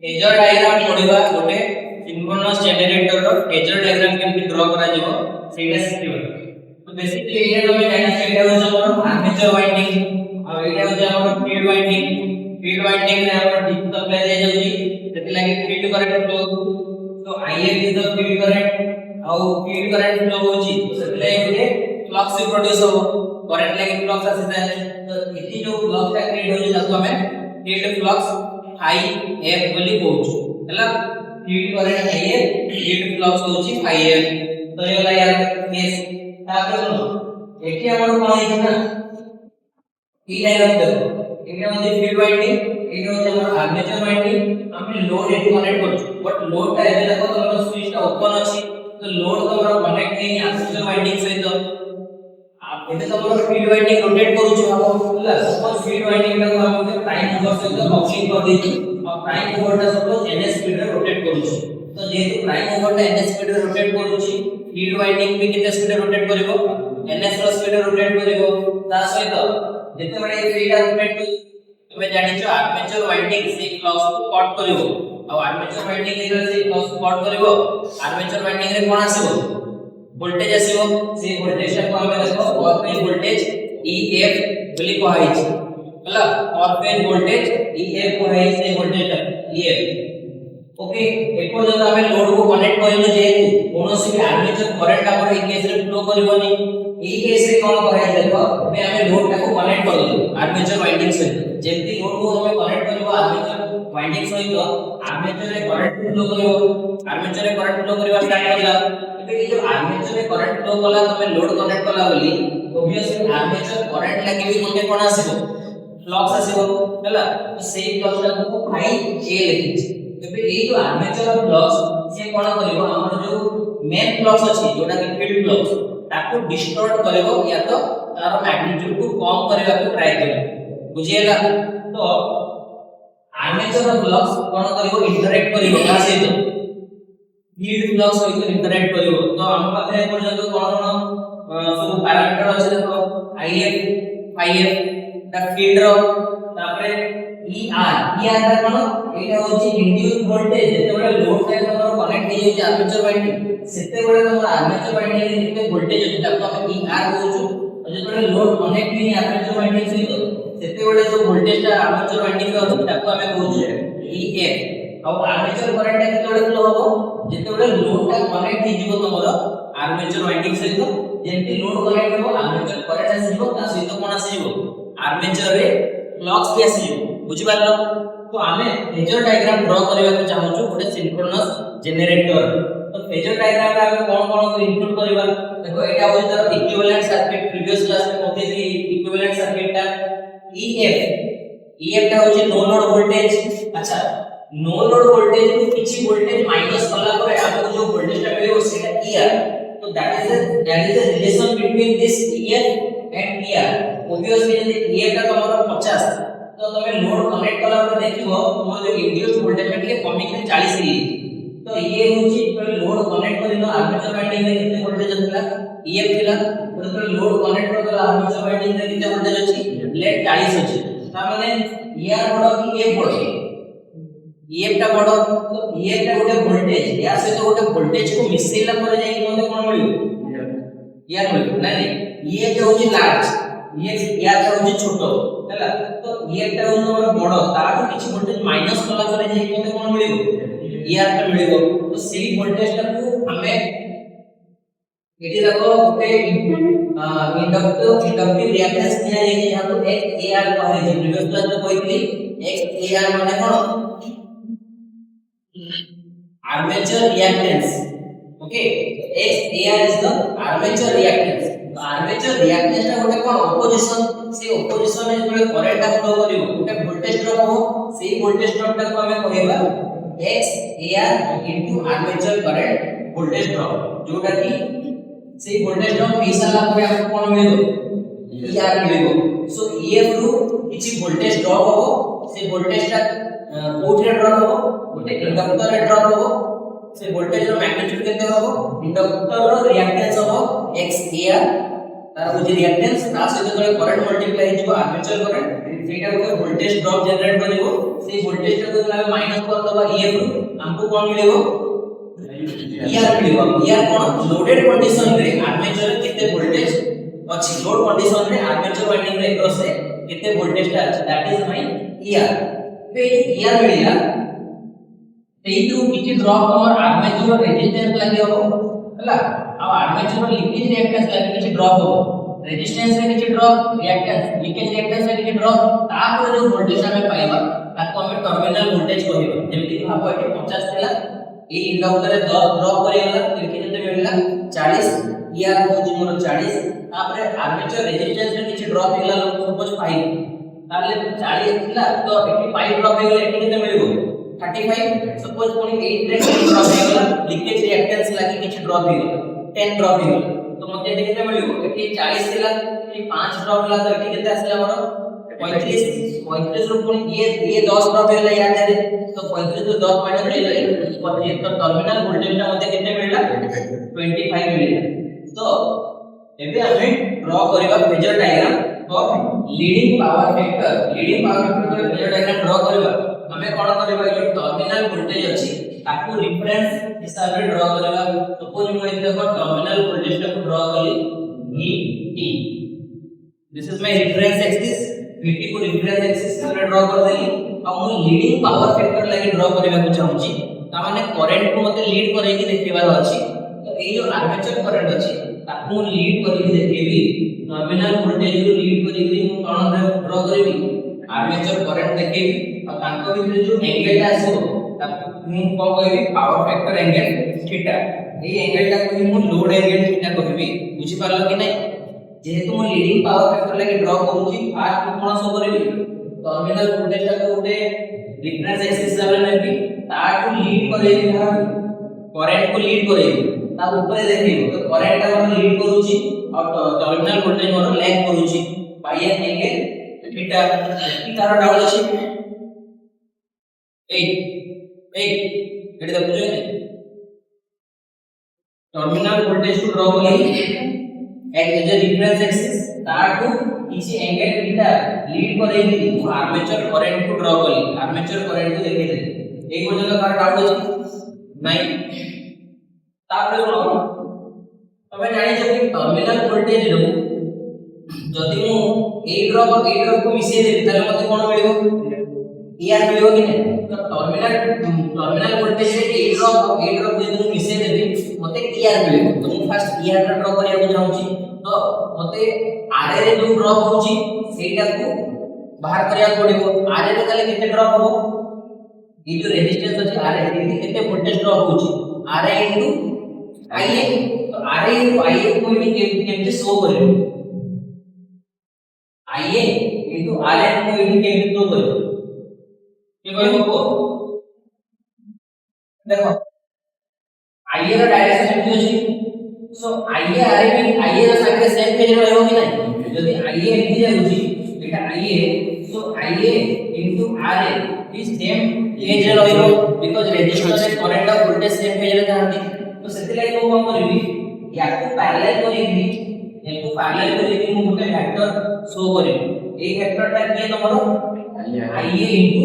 Phasor diagram पढिबा गोटे synchronous generator रो phasor diagram केमति draw करा जिवो सेटा सिखिबा। तो बेसिकली एटा तमे जानि सेटा हो हमर आर्मेचर वाइंडिंग और एटा हो हमर फील्ड वाइंडिंग रे हमर डीसी सप्लाई दे जाउची जति लागि फील्ड करंट फ्लो। तो IF is the field current और फील्ड करंट फ्लो होची जति लागि गोटे फ्लक्स प्रोड्यूस हो करंट लागि फ्लक्स आसी जाय। तो इति जो फ्लक्स का क्रिएट होची ताको हमें फील्ड फ्लक्स फाई एफ बोली कहूछु हला। Field current IF field flux होची फाई एफ। तो ये यार केस तापर सुनो एठी हमर कोन है ना ई डायग्राम देखो एटा मध्ये फील्ड वाइंडिंग एटा मध्ये हमर आर्मेचर वाइंडिंग हम लोड एठी कनेक्ट करछु बट लोड ता एबे देखो तमरो स्विच ता ओपन अछि तो लोड तमरो कनेक्ट नहीं आर्मेचर वाइंडिंग सहित आप एबे तमरो फील्ड वाइंडिंग रोटेट करछु हम हला। सपोज फील्ड वाइंडिंग ता हम प्राइम मूवर सहित कपलिंग कर देछि और प्राइम मूवर ता सपोज ns स्पीड रे रोटेट करछु। तो जेतु प्राइम मूवर ता ns स्पीड रे रोटेट करूछि फील्ड वाइंडिंग भी केते स्पीड रे रोटेट करिवो ns रो स्पीड रे रोटेट करिवो। ता सहित जेते बडे फील्ड रोटेट तमे जानिछो आर्मेचर वाइंडिंग से फ्लक्स को कट करिवो और आर्मेचर वाइंडिंग रे से फ्लक्स को कट करिवो। आर्मेचर वाइंडिंग रे कोन आसीबो वोल्टेज आसीबो से वोल्टेज को हमें देखो और फेज वोल्टेज EF बोली कहै छै हला। और फेज वोल्टेज EF कहै छै वोल्टेज EF। ओके एको जब हमें लोड को कनेक्ट करिलो जेतु कोनोसी भी आर्मेचर करंट हमर ई केस रे फ्लो करबोनी ई केस रे कोन कहै देखो बे हमें लोड को कनेक्ट करलो आर्मेचर वाइंडिंग से जेति लोड को हमें कनेक्ट करबो आर्मेचर वाइंडिंग सहित आर्मेचर रे करंट फ्लो करबो आर्मेचर रे करंट फ्लो करबा स्टार्ट करला। एबे ई जो आर्मेचर रे करंट फ्लो कला तमे लोड कनेक्ट कला बोली ऑब्वियसली आर्मेचर करंट लागि भी कोते कोन आसीबो फ्लक्स आसीबो हला। तो सेही फ्लक्स को फाई ए लिखिछ। एबे ए जो आर्मेचर फ्लक्स से कोन करिवो हमर जो मेन फ्लक्स अछि जोटा कि फील्ड फ्लक्स ताको डिस्टॉर्ट करिवो या तो तार मैग्नीट्यूड को कम करबा को ट्राई करिवो बुझियला। तो आर्मेचर फ्लक्स कोन करिवो इंटरैक्ट करिवो का सहित फील्ड फ्लक्स सहित इंटरैक्ट करिवो। तो हम पाखे पर्यंत कोन सब पैरामीटर अछि देखो IF IF ता फील्ड रो तापरे ER ता कोन एटा होची इंड्यूस वोल्टेज जेते बडे लोड साइड हमर कनेक्ट हे होची आर्मेचर वाइंडिंग सेते बडे हमर आर्मेचर वाइंडिंग रे जेते वोल्टेज होची ताको हम ER कहूछु। और जेते बडे लोड कनेक्ट हे आर्मेचर वाइंडिंग सहित सेते बडे जो वोल्टेज ता आर्मेचर वाइंडिंग रे होची ताको हम कहूछु EF। और आर्मेचर करंट ता केते बडे फ्लो होबो जेते बडे लोड ता कनेक्ट हे जिवो तमरो आर्मेचर वाइंडिंग सहित जेंति लोड कनेक्ट हो आर्मेचर करंट आसीबो ता सहित कोन आसीबो आर्मेचर रे फ्लक्स भी आसीबो बुझि पारलो। तो आमे फेजर डायग्राम ड्रा करबा को चाहूछु गोटे सिंक्रोनस जनरेटर। तो फेजर डायग्राम रे आमे कोन कोन को इंक्लूड करबा देखो एटा होय तार इक्विवेलेंट सर्किट प्रीवियस क्लास में पढे थी इक्विवेलेंट सर्किट ता EF ता होय नो लोड वोल्टेज। अच्छा नो लोड वोल्टेज को किछि वोल्टेज माइनस कला परे आपको जो वोल्टेज ता मिलियो सेटा ER। तो that is the relation between this EF and ER। obviously यदि EF ता तमरो 50 तो तमे लोड कनेक्ट कला पर देखिबो तुम जो इंड्यूस वोल्टेज ता के कमी के 40 रे। तो ये होची लोड कनेक्ट करिनो आर्मेचर वाइंडिंग रे केते वोल्टेज थिला EF थिला तो लोड कनेक्ट करला आर्मेचर वाइंडिंग रे केते वोल्टेज अछि लेट 40 अछि। ता माने ER बडो कि EF बडो EF ता बडो। तो EF ता गोटे वोल्टेज या से तो गोटे वोल्टेज को मिसेला पर जाई मते कोन मिलियो ER मिलियो ना नहीं EF ता होची लार्ज ER ता होची छोटो हला। तो EF ता होची हमर बडो तार किछि वोल्टेज माइनस कला पर जाई मते कोन मिलियो ER ता मिलियो। तो सेही वोल्टेज ता को हमें एठी देखो गोटे इंडक्टिव रिएक्टेंस दिया जाय जे जहां तो XAR कहै छै प्रीवियस क्लास में कहैतली XAR माने कोन armature reactance। Okay XAR is the armature reactance। तो armature reactance ता गोटे कोन ऑपोजिशन से ऑपोजिशन में जो करंट ता फ्लो करिवो गोटे वोल्टेज ड्रॉप हो सेही वोल्टेज ड्रॉप ता को हमें कहैबा XAR into armature current voltage drop जोटा कि सेही वोल्टेज ड्रॉप हिसाला पर हमको कोन मिलियो ER मिलियो। सो EF रु किछि वोल्टेज ड्रॉप हो से वोल्टेज ता कोठे ड्रॉप हो गोटे इंडक्टर रे ड्रॉप हो से वोल्टेज रो मैग्नीट्यूड केते हो इंडक्टर रो रिएक्टेंस हो XAR तार हो रिएक्टेंस ता सहित जो करंट मल्टीप्लाई हो आर्मेचर करंट सेटा को वोल्टेज ड्रॉप जनरेट करिवो से वोल्टेज टा को हम माइनस कर दबा ईएफ रु हमको कोन मिलेबो ईआर मिलेबो ईआर कोन लोडेड कंडीशन रे आर्मेचर केते वोल्टेज अछि लोड कंडीशन रे आर्मेचर वाइंडिंग रे क्रॉस से केते वोल्टेज टा अछि दैट इज माय ईआर पे ईआर मिलिला तेइटू किछि ड्रॉप हमर आर्मेचर रेजिस्टेंस लागि हो हला अब आर्मेचर लीकेज रिएक्टेंस लागि किछि ड्रॉप हो रेजिस्टेंस रे किछि ड्रॉप रिएक्टेंस लीकेज रिएक्टेंस रे किछि ड्रॉप तापर जो वोल्टेज हमें पाइबा ताको हमें टर्मिनल वोल्टेज कहबा जेमति भाबो एठी 50 थिला ए इंडक्टर रे 10 ड्रॉप करियला लिखे जते मिलला 40 ईआर होची मोर 40 तापर आर्मेचर रेजिस्टेंस रे किछि ड्रॉप हिला सपोज 5 ताले 40 थिला तो एठी 5 ड्रॉप हेगले एठी केते मिलबो 35 सपोज कोनी 8 रे किछि ड्रॉप हेगला लीकेज रिएक्टेंस लागि किछि ड्रॉप हेगला 10 ड्रॉप हेगला तो मते एठी केते मिलबो एठी 40 थिला एठी 5 ड्रॉप होला तो एठी केते आसला मोर 35 रो कोनी ये 10 ड्रॉप हेगला याद दे तो 35 रो 10 माइनस ले ले तो टर्मिनल वोल्टेज टा मते केते मिलला 25 मिलला तो एबे हमें ड्रॉ करबा phasor diagram of leading power factor phasor diagram draw करबा हमें कोन करबा जो टर्मिनल वोल्टेज अछि ताकू रेफरेंस हिसाब रे ड्रॉ करबा सपोज मु एते देखो टर्मिनल वोल्टेज टा को ड्रॉ कली VT this is my reference axis VT को रेफरेंस एक्सिस रे ड्रॉ कर देली अब मु लीडिंग पावर फैक्टर लागि ड्रॉ करबा को चाहूची ता माने करंट को मते लीड करे कि देखिबार अछि तो ए जो आर्मेचर करंट अछि ताकू लीड करी देखिबी टर्मिनल वोल्टेज को लीड करी मु कोन ड्रॉ करबी आर्मेचर करंट देखिबी और ताको भितर जो एंगल आसो ताको मु को कहबी power factor angle theta A angle टा को मु लोड एंगल थीटा कहबी बुझी पारलो कि नै जेहेतु मु लीडिंग पावर फैक्टर लागि ड्रॉ करूची फास्ट कोन सो करबी टर्मिनल वोल्टेज टा को उठे रेफरेंस एक्सिस लेवल नेबी ताको लीड करेबी करंट को लीड करेबी ता ऊपर देखिबो तो करंट टा मोर लीड करूची और टर्मिनल वोल्टेज मोर लैग करूची पाई एंगल थीटा की कारण डाउन अछि एटी देखो जे टर्मिनल वोल्टेज को ड्रॉ करी एक एज रेफरेंस एक्सिस ताकू किसी एंगल थीटा लीड करेगी आर्मेचर करंट को ड्रॉ करी आर्मेचर करंट को देखि दे एक पर्यंत कार डाउट अछि नाही तापर सुनो तबे जानि जे टर्मिनल वोल्टेज रो जदि मु ए ड्रॉप को मिसे दे तले मते कोन मिलिबो ईआर मिलिबो कि नै तो टर्मिनल वोल्टेज रे ए ड्रॉप जदि मु मिसे देबी मते ईआर मिलिबो तो मु फर्स्ट ईआर रा ड्रॉ करिया को चाहूची तो मते आरए रे जो ड्रॉप होची सेटा को बाहर करिया पड़िबो आरए रे तले केते ड्रॉप हो ये जो रेजिस्टेंस अछि आरए रे केते वोल्टेज ड्रॉप होची आरए इनटू आईए तो आरए इनटू आईए को भी केते शो करियो आईए इनटू आरए को भी केते शो करियो के कहबो को देखो आईए रा डायरेक्शन केते अछि सो आईए आरए भी आईए रा संगे सेम पेज रे रहबो कि नै जदी आईए एठी जाउची एटा IA so IA into RA is same phase रे रहबो बिकॉज़ रेजिस्टेंस रे करंट और वोल्टेज सेम पेज रे थांती तो सेति लागि को कोन करबी याको पैरेलल करिबी मु गुटे फैक्टर शो करिबी ए फैक्टर टा किए तमरो आईए इनटू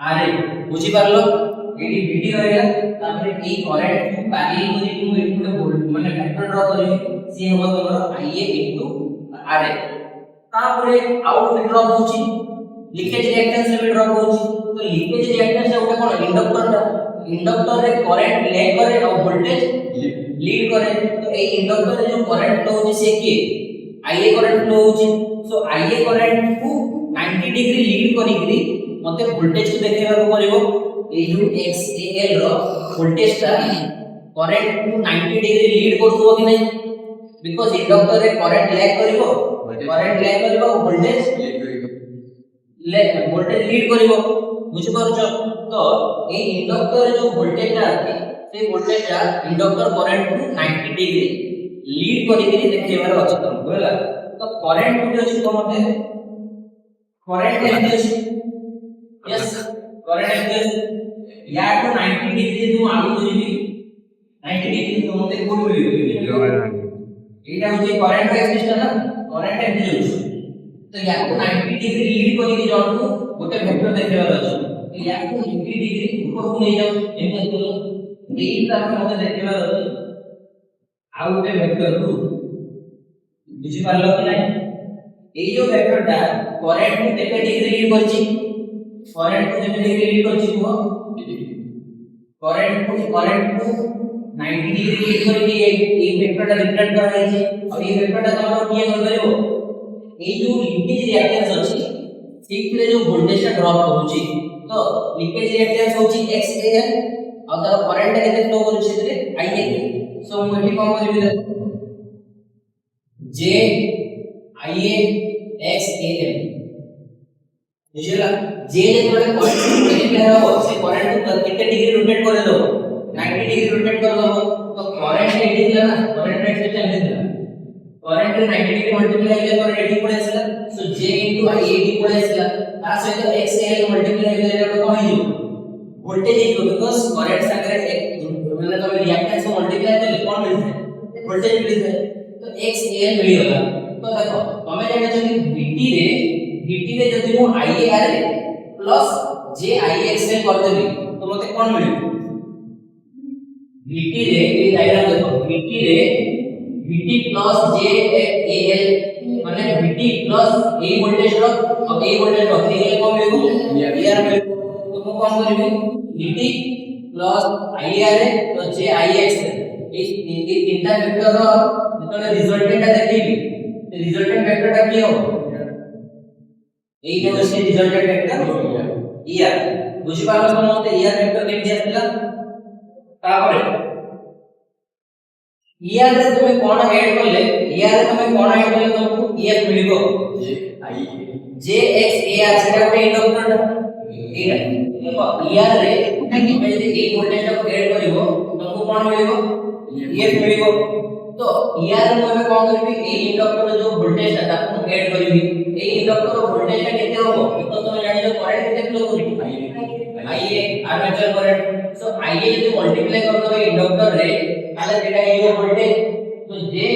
आरए बुझी पारलो एडी बीडी रहला तापर ए करंट को पैरेलल करिबी मु एटी गुटे माने फैक्टर ड्रॉ करिबी सी हो तमरो आईए इनटू आरए तापरे आउट ड्रॉप होची लीकेज रिएक्टेंस रे ड्रॉप होची तो लीकेज रिएक्टेंस रे उठे कोन इंडक्टर रे करंट लैग करे और वोल्टेज लीड करे तो ए इंडक्टर रे जो करंट फ्लो होची से के आईए करंट फ्लो होची सो आईए करंट को 90 डिग्री लीड करिकरी मते वोल्टेज को देखेबा को पड़िबो ए जो एक्सएल रो वोल्टेज ता करंट को 90 डिग्री लीड करथो कि नै बिकॉज़ इंडक्टर रे करंट लैग करिवो वोल्टेज लीड करिवो बुझ पारुछो तो ए इंडक्टर जो वोल्टेज ता आती से वोल्टेज ता इंडक्टर करंट को 90 डिग्री लीड करिकरी देखेबार अछि त बोला तो करंट कोठी अछि तो मते करंट एमती अछि यस करंट एमती अछि या तो 90 डिग्री जो आगु जीबी 90 डिग्री तो मते कोठी मिलिबो एटा होची करंट एक्सिस ना करंट एमती होची तो याको 90 डिग्री लीड करी कि जण को गोटे वेक्टर देखिबार अछि तो याको 90 डिग्री ऊपर को नै जाऊ एमती तो एई तार मते देखिबार अछि आ गोटे वेक्टर को बुझी पारलो कि नै एई जो वेक्टर ता करंट को केते डिग्री लीड करछि करंट को केते डिग्री लीड करछि को करंट को 90 डिग्री लीड करके ए वेक्टर ता रिप्रेजेंट करा जायछि और ए वेक्टर ता तमरो किए कर करबो ए जो लीकेज रिएक्टेंस अछि ठीक रे जो वोल्टेज ता ड्रॉप करूछि तो लीकेज रिएक्टेंस होछि XAL और तार करंट केते फ्लो करूछि रे IA सो मु एठी कोन करबि देखो J IA XAL बुझिला जे जेतबे करंट केते हो से करंट को केते डिग्री रोटेट करे दो 90 डिग्री रोटेट कर दो तो करंट एटी दिला ना करंट रेट से दिला करंट 90 डिग्री मल्टीप्लाई केले पर एटी पड़े आसला सो J * I 80 पड़े आसला ता सहित XAL मल्टीप्लाई केले तो कोन हिजो वोल्टेज हिजो बिकॉज़ करंट संगे मतलब तमे रिएक्टेंस को मल्टीप्लाई करले कोन मिलथे वोल्टेज मिलथे तो XAL मिली गला तो देखो तमे जाने छै VT रे जदि मु IAR प्लस JIXL कर देबी तो मते कोन मिलियो VT रे ए डायग्राम देखो VT रे VT प्लस JAL माने VT प्लस ए वोल्टेज रो और ए वोल्टेज रो ए को मिलियो AR मिलियो तो मु कोन करबी VT प्लस IAR तो JIXL ए तीनटा वेक्टर रो जेतने रिजल्टेंट देखिबी ते रिजल्टेंट वेक्टर ता की हो এই যে হচ্ছে রিজাল্টেড ভেক্টর ইয়ার বুঝি পারলো সমস্ত ইয়ার ভেক্টর কেমতি আসলা তারপরে ইয়ার রে তুমি কোন এড করলে ইয়ার রে তুমি কোন এড করলে তোমাকে ইএফ মিলিবো জে এক্স এ আর সেটা একটা ইন্ডাক্টর এইটা দেখো ইয়ার রে তুমি যদি এই ভোল্টেজটা এড করিবো তোমাকে কোন মিলিবো ইএফ মিলিবো तो यार मैं कोन करबी ए इंडक्टर जो वोल्टेज था ताकू ऐड करबी ए इंडक्टर वोल्टेज का केते होबो तो तुम जानि जो करंट केते फ्लो करी आईए आर्मेचर करंट सो आईए यदि मल्टीप्लाई कर दो इंडक्टर रे ताले जेटा ये वोल्टेज तो जे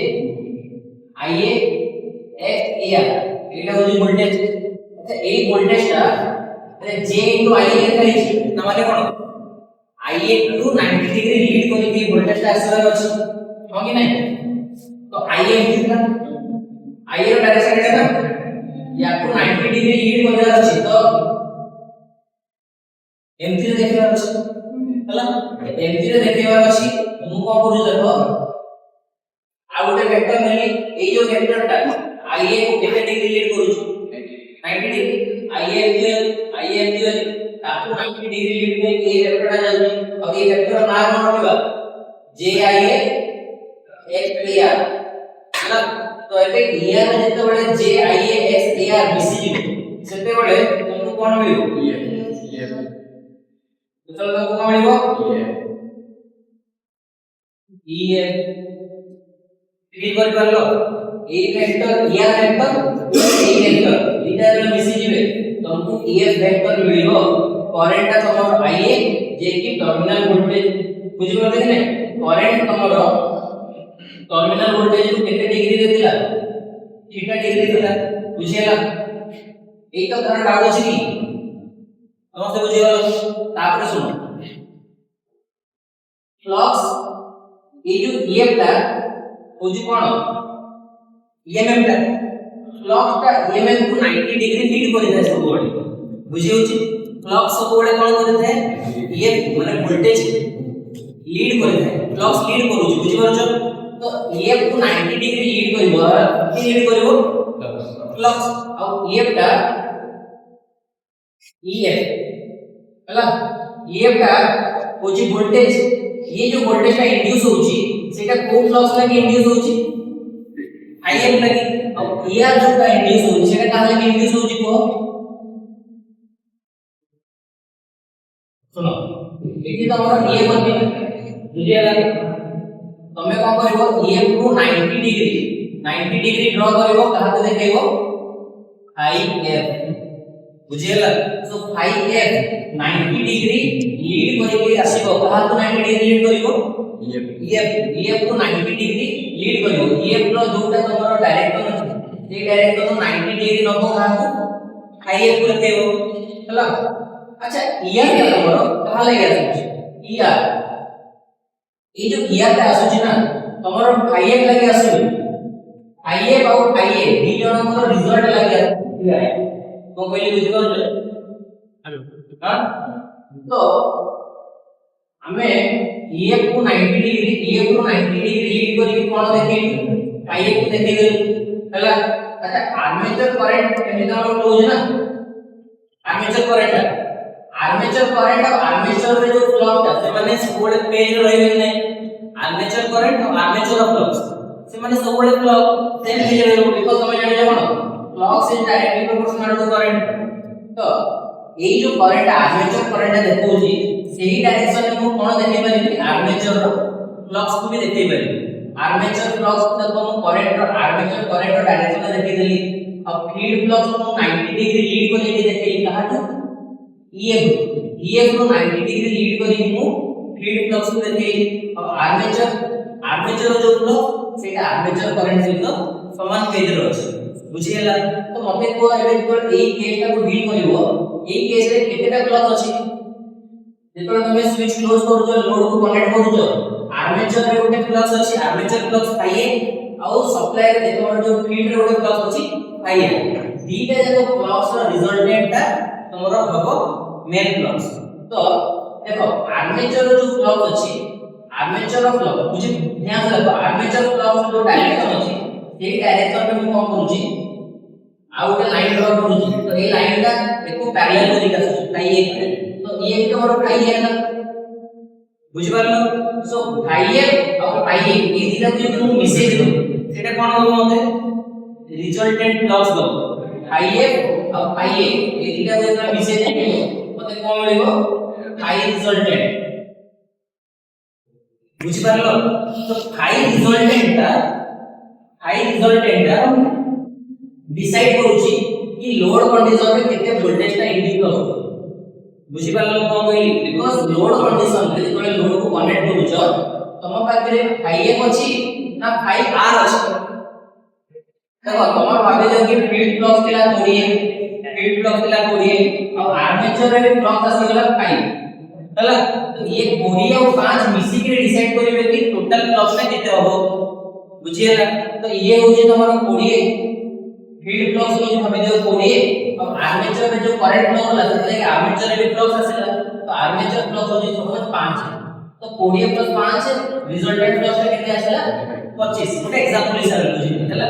आईए एक्स एआर एटा होजी वोल्टेज अच्छा ए वोल्टेज ता जे आईए करी ना माने कोन आईए टू 90 डिग्री लीड करी के वोल्टेज ता आसर अछि हो कि नहीं तो आईए कितना आईए रो डायरेक्शन केटा या को 90 डिग्री लीड करबार अछि तो एमती रे देखबार अछि हला एमती रे देखबार अछि मु को करू देखो आ गोटे वेक्टर मिली ए जो वेक्टर ता आईए को केते डिग्री लीड करू 90 डिग्री आईए एमती ताकू 90 डिग्री लीड के ए वेक्टर ता जाउनी अब ए वेक्टर नाम रखबा जे आईए XAR ହେଲା ତ ଏବେ ER ଯେତେବେଳେ JIAXAR ମିଶିଯିବ ସେତେବେଳେ ତମକୁ କଣ ମିଳିବ EF ଯେତେବେଳେ ତମକୁ କଣ ମିଳିବ EF ଠିକ କରି ପାରିଲ ଏଇ ଭେକ୍ଟର ER ଭେକ୍ଟର ଏଇ ଭେକ୍ଟର ଦିଟା ଯେତେବେଳେ ମିଶିଯିବେ ତମକୁ EF ଭେକ୍ଟର ମିଳିବ କରେଣ୍ଟ ଟା ତମର IA ଯେ କି ଟର୍ମିନାଲ ଭୋଲ୍ଟେଜ ବୁଝି ପାରୁଛ କି ନାହିଁ କରେଣ୍ଟ ତମର टर्मिनल वोल्टेज को कितने डिग्री रे दिला थीटा डिग्री दिला बुझियला एक तो करंट आगो छी की समझते बुझियला तापर सुनो फ्लक्स ये जो ईएफ ता होजी कोन ईएमएफ ता फ्लक्स ता ईएमएफ को 90 डिग्री लीड करि जाय सब बडे बुझि होची फ्लक्स सब बडे कोन करि थाए ईएफ माने वोल्टेज लीड करि थाए फ्लक्स लीड करूची बुझि पारछो तो EF को 90 डिग्री लीड करबो कि लीड करबो फ्लक्स और EF ता EF हला EF ता होची वोल्टेज ये जो वोल्टेज का इंड्यूस होची सेटा कोन फ्लक्स लगे इंड्यूस होची IF लगे और ER जो का इंड्यूस होची सेटा का लगे इंड्यूस होची को सुनो एठी तमरा EF बने बुझियला तमे कोन करबो EF को 90 डिग्री ड्रा करबो कहा तो देखैबो IF बुझियला so phi F 90 degree lead करिके आसीबो कहा को 90 डिग्री लीड करिवो ef को 90 डिग्री लीड करिवो ef रो जोटा तमरो डायरेक्टर अछि जे डायरेक्टर 90 डिग्री नबो कहा को फाई एफ को लेबो हला अच्छा er के तमरो कहा लागे आछी er ए जो er ता आछी ना तमरो फाई एफ लागे आछी फाई एफ और फाई ए दी जण को रिजल्ट लागे आछी को कहले बुझ पाउछ हां तो हमें ef को 90 डिग्री ef को 90 डिग्री लीड करी कोन देखि फाई एफ को देखि गेल हला अच्छा आर्मेचर करंट केमिति हम क्लोज ना आर्मेचर करंट और आर्मेचर रे जो फ्लक्स है से माने सबले पेज रहिबे नै आर्मेचर करंट और आर्मेचर फ्लक्स से माने सबले फ्लक्स सेम पेज रहिबो बिकॉज़ हम जानि जानो flux is directly proportional to current तो एई जो करंट आर्मेचर करंट देखौची सेही डायरेक्शन में मु कोन देखै पारिबी आर्मेचर रो फ्लक्स को भी देखै पारिबी आर्मेचर फ्लक्स को हम करंट और आर्मेचर करंट रो डायरेक्शन देखै देली अब फील्ड फ्लक्स को 90 डिग्री लीड को लेके देखै कहा जो ef को 90 डिग्री लीड करी मु फील्ड फ्लक्स को देखै और आर्मेचर जो फ्लक्स सेटा आर्मेचर करंट सहित समान पेज रो अछि बुझियला तो मते को एबे को एई केसटा को डील करिवो एई केस रे केतेटा फ्लक्स अछि जेतों તમે સ્વિચ ક્લોઝ કરું છો લોડ को કનેક્ટ કરું છો આર્મેચર રે ଗୋଟେ ફ્લક્સ ଅଛି આર્મેચર ફ્લક્સ ફાઈ એ ଆଉ સપ્લાય રે જેતોं जो ફીલ્ડ रे ଗୋଟେ ફ્લક્સ ଅଛି ફાઈ એ દીଟା જાકો ફ્લક્સ ର રિઝલ્ટન્ટ ଟା તમરો હબો મેન ફ્લક્સ તો देखो आर्मेचर जो फ्लक्स अछि आर्मेचर फ्लक्स बुझि ध्यान से देखो आर्मेचर फ्लक्स जो डायरेक्शन अछि सेही डायरेक्शन में हम कोन करूची आ ଗୋଟେ लाइन ड्रा करूची तो ए लाइन टा एको पैरेलल करी का फाई ए तो ये तो हमर फाई ए ना बुझि पारलो सो फाई ए और फाई ए ए दिला जो तुम मेसेज दो सेटा कोन हो मते रिजल्टेंट फ्लक्स दो फाई ए और फाई ए ए दिला जो तुम मेसेज दे मते कोन मिलिबो फाई रिजल्टेंट बुझि पारलो तो फाई रिजल्टेंट टा डिसाइड करूची कि लोड कंडीशन में केते वोल्टेज ता इंड्यूस हो बुझि पारलो कोन कहली बिकॉज़ लोड कंडीशन रे जेतोले लोड को कनेक्ट करूछ तम पाखरे फाई एफ अछि ना फाई आर अछि देखो तमर भाबे जे कि फील्ड फ्लक्स केला 20 और आर्मेचर रे फ्लक्स आसी गेला 5 हला तो ये 20 और 5 मिसी के डिसाइड करिवे कि टोटल फ्लक्स ता केते होबो बुझियला तो ये हो जे तमरो 20 फील्ड फ्लक्स को जो भाबे जो 20 और आर्मेचर में जो करंट फ्लो होला से आर्मेचर रे फ्लक्स आसेला तो आर्मेचर फ्लक्स हो जे 5 है तो 20 + 5 रिजल्टेंट फ्लक्स ता केते आसेला 25 गोटे एग्जांपल हिसाब रे बुझि हला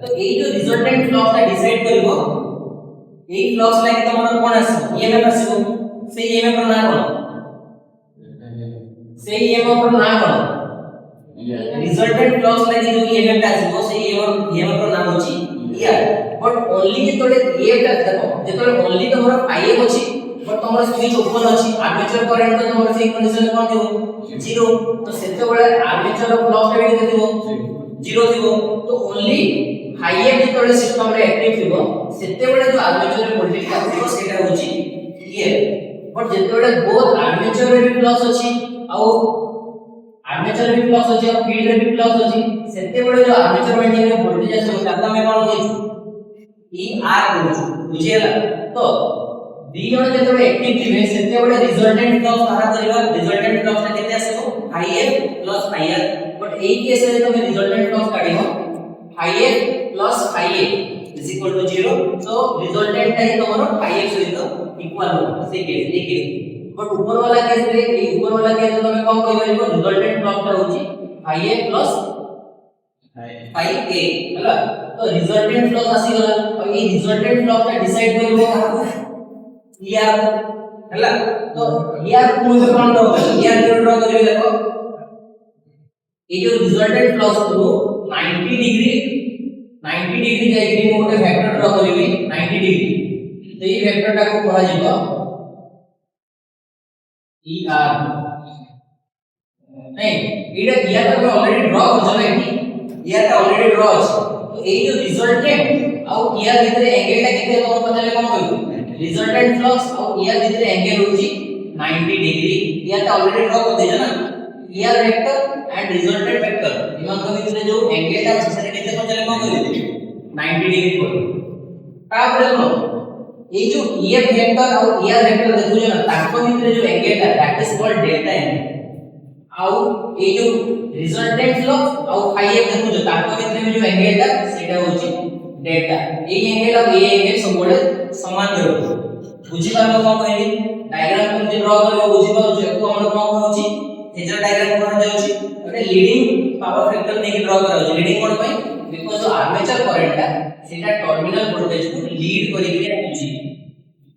तो ए जो रिजल्टेंट फ्लक्स ता डिसाइड करबो ए फ्लक्स लागे तमरो कोन आसी ईएमएफ आसीबो से ईएमएफ रो ना कोन रिजल्टेंट फ्लक्स लागे जो ईएमएफ आसीबो से ईएमएफ रो नाम होची ईआर बट ओनली जेतोले एफ ता देखो जेतोले ओनली तमरो फाई एफ अछि बट तमरो स्विच ओपन अछि आर्मेचर करंट तो तमरो सेही कंडीशन कोन थिबो 0 तो सेते बेले आर्मेचर रो फ्लक्स ता केते थिबो 0 थिबो तो ओनली फाई एफ जेतोले सिस्टम रे एक्टिव थिबो सेते बेले जो आर्मेचर रे वोल्टेज ता थिबो सेटा होछि ईएफ बट जेतोले बोथ आर्मेचर रे फ्लक्स अछि आ आर्मेचर रे फ्लक्स अछि और फील्ड रे फ्लक्स अछि सेते बेले जो आर्मेचर वाइंडिंग रे वोल्टेज अछि ताका में कोन होछि ई आर होछि बुझियला तो दी जण जेतबे एक्टिव थिबे सेते बेले रिजल्टेंट फ्लक्स कहा करबा रिजल्टेंट फ्लक्स ता केते आसीबो phi F plus phi R but एई केस रे तमे रिजल्टेंट फ्लक्स काढिबो phi F plus phi A is equal to 0 so resultant ता तमरो फाई एफ सहित इक्वल हो से केस बट ऊपर वाला केस रे ए ऊपर वाला केस तमे कोन कहि परिबो रिजल्टेंट फ्लक्स ता होछि फाई ए प्लस फाई ए हला तो रिजल्टेंट फ्लक्स आसी गला और ये रिजल्टेंट फ्लक्स ता डिसाइड करिबो काहू ईआर हला तो ईआर को से कोन दो ईआर को ड्रा करिवे देखो ये जो रिजल्टेंट फ्लक्स को 90 डिग्री जाई कि मोटे वेक्टर ड्रा करिवे 90 डिग्री तो ये वेक्टर टा को कहा जिवो ईआर नहीं एटा ईआर तो ऑलरेडी ड्रा हो जाना है ईआर ता ऑलरेडी ड्रा अछि तो ए जो रिजल्टेंट और ईआर भीतर एंगल ता केते हम पता ले कोन कहू रिजल्टेंट फ्लक्स और ईआर भितर एंगल होची 90 डिग्री ईआर तो ऑलरेडी ड्रॉ कर देछ ना ईआर वेक्टर एंड रिजल्टेंट वेक्टर इमान तो भितर जो एंगल ता सेटा केते पचले को करिवे 90 डिग्री को तापर देखो ये जो ईएफ वेक्टर और ईआर वेक्टर देखो जो ना ताको भितर जो एंगल ता दैट इज कॉल्ड डेल्टा एन ଆଉ ଏ जो रिजल्टेंट फ्लक्स ଆଉ फाई एफ देखो जो ताको भितर में जो एंगल ता सेटा होची डेल्टा ए एंगल और ए एंगल सब बड़े समान रहू बुझी पाबो कोन कहली डायग्राम केमति ड्रा करबो बुझी पाबो जे को हमर कोन होची फेजर डायग्राम कोन जाउची ओटे लीडिंग पावर फैक्टर नेकी ड्रा कराउ लीडिंग कोन पई बिकॉज़ आर्मेचर करंट ता सेटा टर्मिनल वोल्टेज को लीड करी के आउची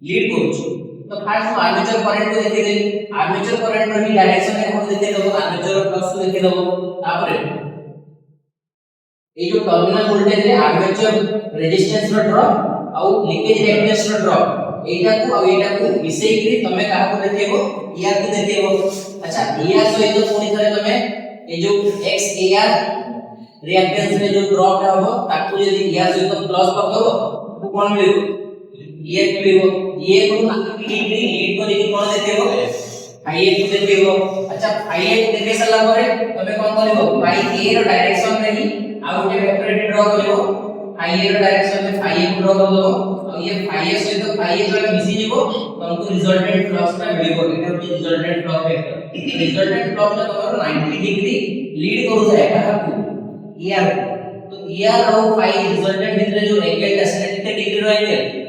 लीड करूची तो फास्ट आर्मेचर करंट को देखि दे आर्मेचर करंट रो ही डायरेक्शन में हम देखि दबो आर्मेचर फ्लक्स को देखि दबो तापरे ये जो टर्मिनल वोल्टेज रे आर्मेचर रेजिस्टेंस रो ड्रॉप और लीकेज रिएक्टेंस रो ड्रॉप एटा को मिसई करी तमे काहा को देखिबो ईआर को देखिबो अच्छा ईआर सहित पुनी थरे तमे ये जो एक्स एआर रिएक्टेंस रे जो ड्रॉप हबो ताकू यदि ईआर सहित प्लस कर दबो तो कोन मिलबो ईआर मिलबो ये को 90 डिग्री लीड को देखि कोन देखिबो फाई ए को देखिबो अच्छा फाई ए देखे सला परे तमे कोन करबो फाई ए रो डायरेक्शन रे ही आ गोटे वेक्टर ड्रा करबो फाई ए रो डायरेक्शन में फाई ए को ड्रा कर दबो और ये फाई ए सहित फाई ए जो मिसी जीवो तुमको रिजल्टेंट फ्लक्स का मिलबो एटा होची resultant flux vector resultant flux ता तमरो 90 डिग्री लीड करू जाय काहा को ईआर तो ईआर और फाई रिजल्टेंट भितर जो एंगल ता सेटा किते डिग्री रो एंगल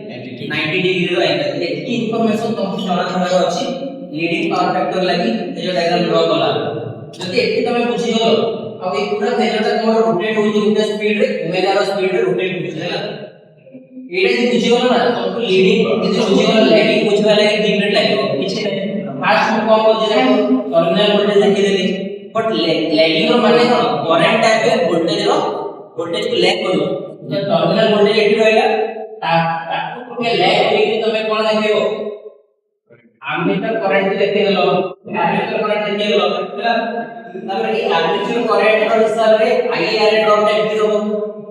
90 डिग्री रो एंगल एकी इंफॉर्मेशन तुमको जଣା होबार अछि लीडिंग पावर फैक्टर लागि ए जो डायग्राम ड्रा कला जति एकी तमे बुझी गलो अब ये पूरा फेजर ता तमरो रोटेट होई गुटे स्पीड रे ओमेगा रो स्पीड रे रोटेट होई हैला एटा जे बुझी गलो ना तुमको लीडिंग जे बुझी गलो लैगिंग बुझवा लागि 2 मिनिट लागो किछि नै फास्ट में कम हो जाय टर्मिनल वोल्टेज देखि देली बट लैगिंग रो माने कोन करंट टाइप रे वोल्टेज को लैग करू जे टर्मिनल वोल्टेज एठी रहला ताकू के लैग करी तमे कोन देखिबो आर्मेचर करंट देखि गेलो आर्मेचर करंट देखि गेलो हैला तबरे ई आर्मेचर करंट रो हिसाब रे आईआर ड्रॉप देखि दबो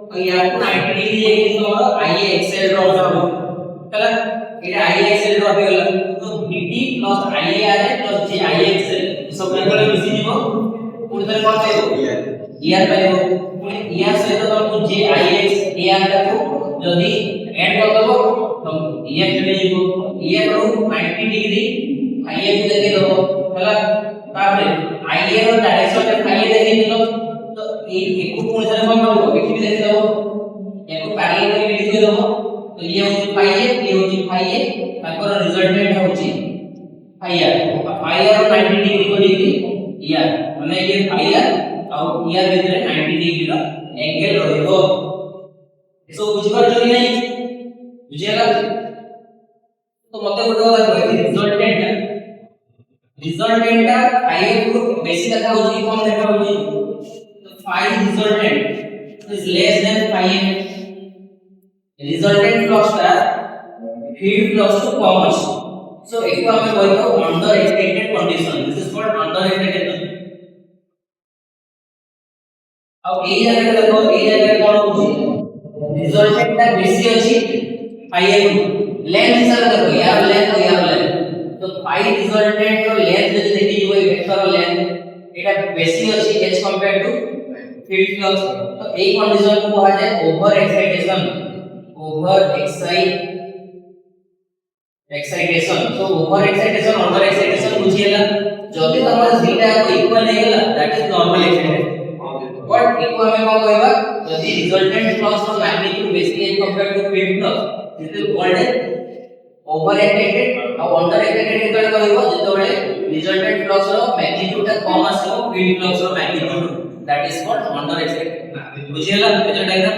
और या को 90 डिग्री जेकी तो आईएक्सएल ड्रॉप दबो हैला एटा आईएक्सएल ड्रॉप गेला तो बीटी प्लस आईआर प्लस जे आईएक्सएल सब मिलके मिसी जीवो पुणी तरे कोन पाइबो ईआर पाइबो पुणी ईआर सहित तुमको जे आईएक्स एआर को जदी ऐड कर दबो तो ईआर चले जीवो ईआर रो 90 डिग्री आईए को देखि दबो हैला तापरे आईए रो डायरेक्शन रे आईए देखि दिलो तो ए एको पुणी तरे कोन करबो एठी भी देखि दबो एको पैरेलल करी लिख के दबो तो ये होची फाई ए ताकर रिजल्टेंट होची फाई आर 90 डिग्री को डिग्री ईआर माने ये फाई आर और ईआर भितर 90 डिग्री रो एंगल रहइबो सो बुझिबार जरूरी नै बुझियला तो मते गोटे बात कहै रिजल्टेंट फाई ए को बेसी देखा होची कम देखा होची तो phi resultant is less than phi A resultant flux ता फील्ड फ्लक्स टू कम अछि सो एको हमें कहतो under expected condition this is called under expected अब ए जगह देखो ए जगह कोन होची रिजल्टेंट ता बेसी अछि फाई ए लेंथ हिसाब देखो यार लेंथ और यार लेंथ तो फाई रिजल्टेंट रो लेंथ जदि देखि जइबो वेक्टर रो लेंथ एटा बेसी अछि as compare to field flux तो ए कंडीशन को कहा जाय ओवर एक्साइटेशन तो ओवर एक्साइटेशन अंडर एक्साइटेशन बुझियला जदि तमर थीटा इक्वल नै गेला that is normal excitation but equal में को कहबा जदि रिजल्टेंट फ्लक्स रो मैग्नीट्यूड बेसी as compare to field flux this is called over excited और अंडर एक्साइटेड केतले कहबो जेतबेले रिजल्टेंट फ्लक्स रो मैग्नीट्यूड ता कम आसीबो फील्ड फ्लक्स रो magnitude that is called under excited बुझियला फेजर डायग्राम